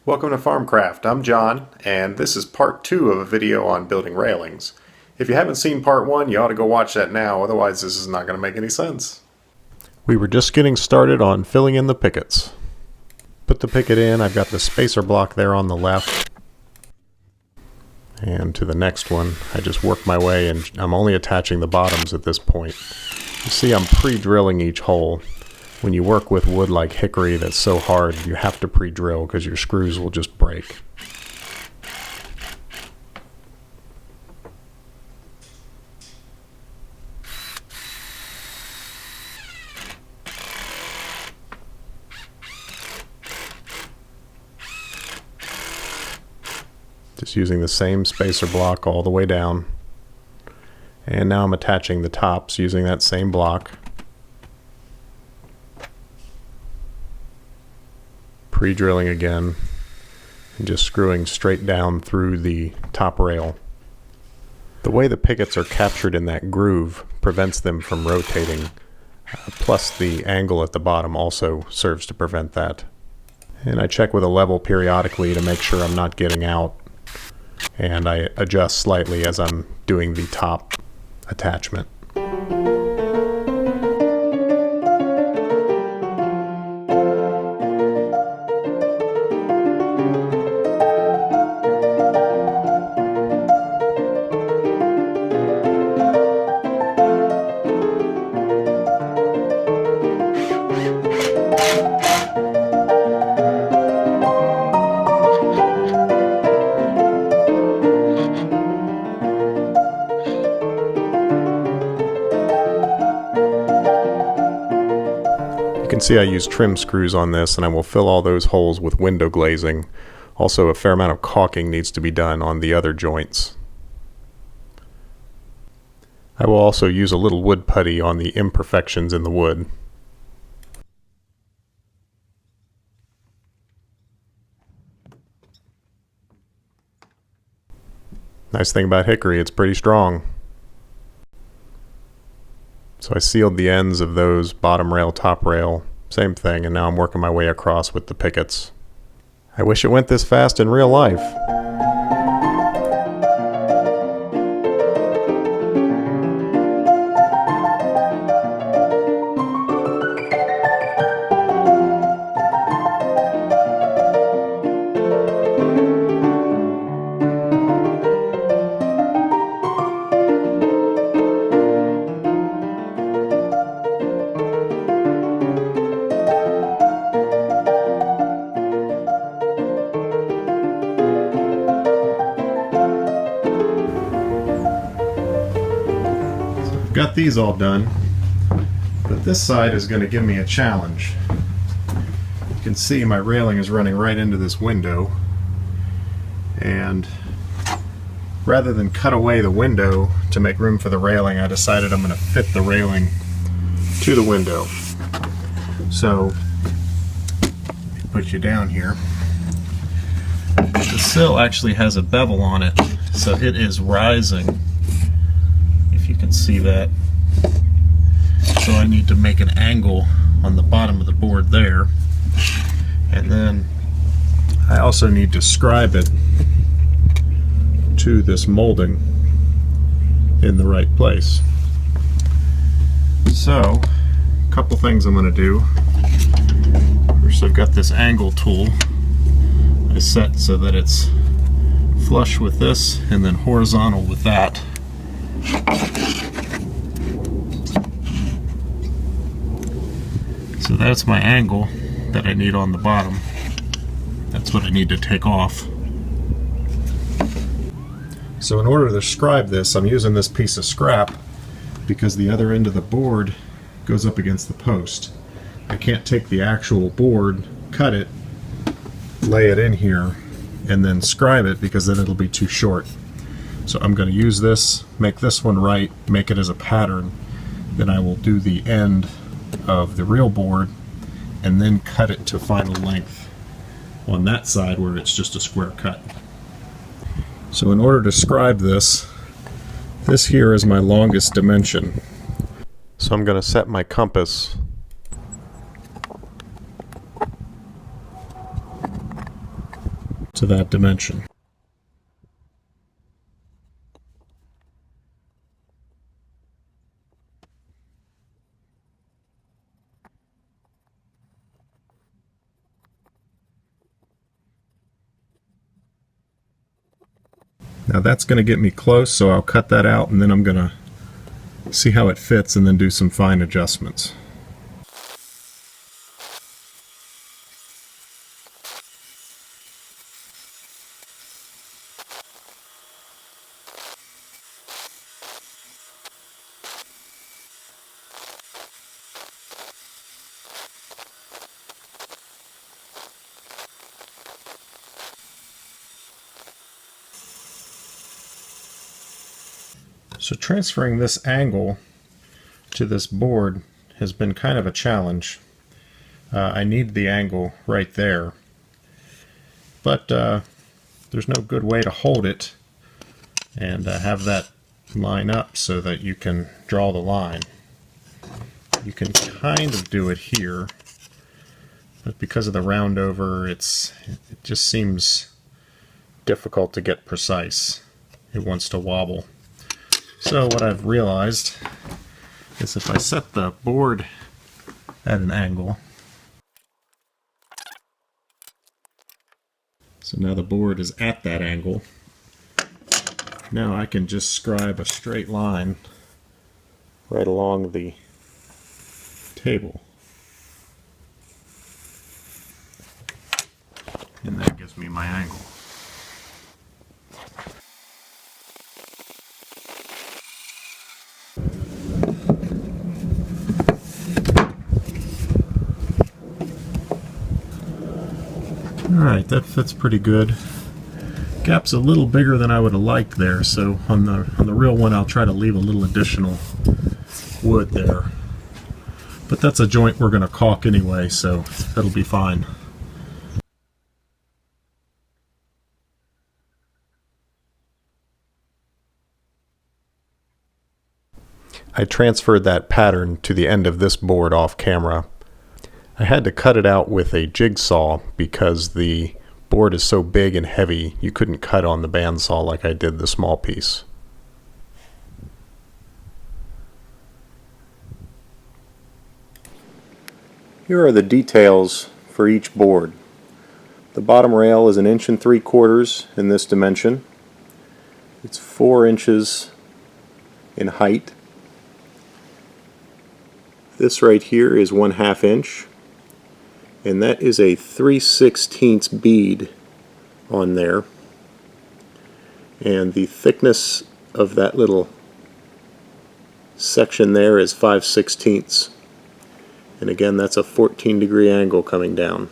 Welcome to FarmCraft. I'm John, and this is part 2 of a video on building railings. If you haven't seen part 1, you ought to go watch that now, otherwise this is not going to make any sense. We were just getting started on filling in the pickets. Put the picket in, I've got the spacer block there on the left. And to the next one, I just work my way, and I'm only attaching the bottoms at this point. You see I'm pre-drilling each hole. When you work with wood like hickory that's so hard, you have to pre-drill because your screws will just break. Just using the same spacer block all the way down. And now I'm attaching the tops using that same block. Pre-drilling again and just screwing straight down through the top rail. The way the pickets are captured in that groove prevents them from rotating, plus the angle at the bottom also serves to prevent that. And I check with a level periodically to make sure I'm not getting out, and I adjust slightly as I'm doing the top attachment. You can see I use trim screws on this, and I will fill all those holes with window glazing. Also, a fair amount of caulking needs to be done on the other joints. I will also use a little wood putty on the imperfections in the wood. Nice thing about hickory, it's pretty strong. So I sealed the ends of those bottom rail, top rail, same thing, and now I'm working my way across with the pickets. I wish it went this fast in real life. Got these all done, but this side is going to give me a challenge. You can see my railing is running right into this window, and rather than cut away the window to make room for the railing, I decided I'm going to fit the railing to the window. So let me put you down here. The sill actually has a bevel on it, so it is rising. You can see that. So I need to make an angle on the bottom of the board there, and then I also need to scribe it to this molding in the right place. So a couple things I'm going to do. First, I've got this angle tool I set so that it's flush with this and then horizontal with that. So that's my angle that I need on the bottom. That's what I need to take off. So in order to scribe this, I'm using this piece of scrap because the other end of the board goes up against the post. I can't take the actual board, cut it, lay it in here, and then scribe it because then it'll be too short. So I'm going to use this, make this one right, make it as a pattern. Then I will do the end of the real board and then cut it to final length on that side where it's just a square cut. So in order to scribe this here is my longest dimension. So I'm going to set my compass to that dimension. Now that's going to get me close, so I'll cut that out and then I'm going to see how it fits and then do some fine adjustments. So transferring this angle to this board has been kind of a challenge. I need the angle right there, but there's no good way to hold it and have that line up so that you can draw the line. You can kind of do it here, but because of the round over, it just seems difficult to get precise. It wants to wobble. So what I've realized is if I set the board at an angle, so now the board is at that angle, now I can just scribe a straight line right along the table. And that gives me my angle. Alright, that fits pretty good. Gap's a little bigger than I would have liked there, so on the real one I'll try to leave a little additional wood there. But that's a joint we're going to caulk anyway, so that'll be fine. I transferred that pattern to the end of this board off camera. I had to cut it out with a jigsaw because the board is so big and heavy you couldn't cut on the bandsaw like I did the small piece. Here are the details for each board. The bottom rail is 1 3/4 in this dimension. It's 4 inches in height. This right here is 1/2 inch. And that is a 3/16 bead on there, and the thickness of that little section there is 5/16, and again that's a 14-degree angle coming down.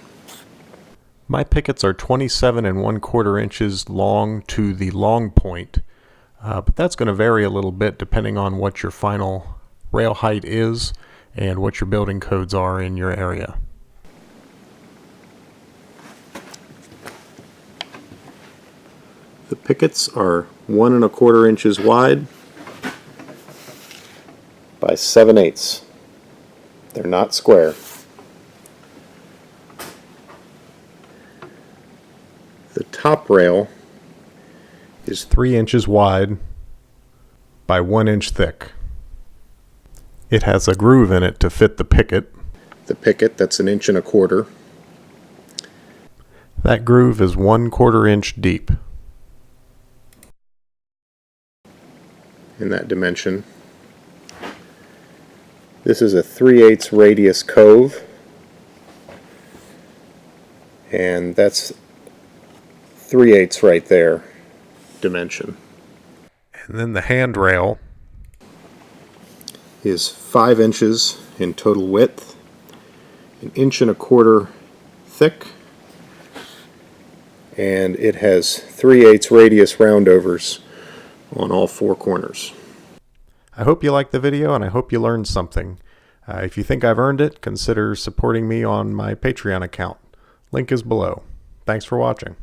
My pickets are 27 1/4 inches long to the long point, but that's going to vary a little bit depending on what your final rail height is and what your building codes are in your area. The pickets are 1 1/4 inches wide by 7/8. They're not square. The top rail is 3 inches wide by 1 inch thick. It has a groove in it to fit the picket. The picket, that's 1 1/4 inches. That groove is 1/4 inch deep. In that dimension. This is a 3/8 radius cove, and that's 3/8 right there dimension. And then the handrail is 5 inches in total width, 1 1/4 inches thick, and it has 3/8 radius roundovers on all 4 corners. I hope you liked the video and I hope you learned something. If you think I've earned it, consider supporting me on my Patreon account. Link is below. Thanks for watching.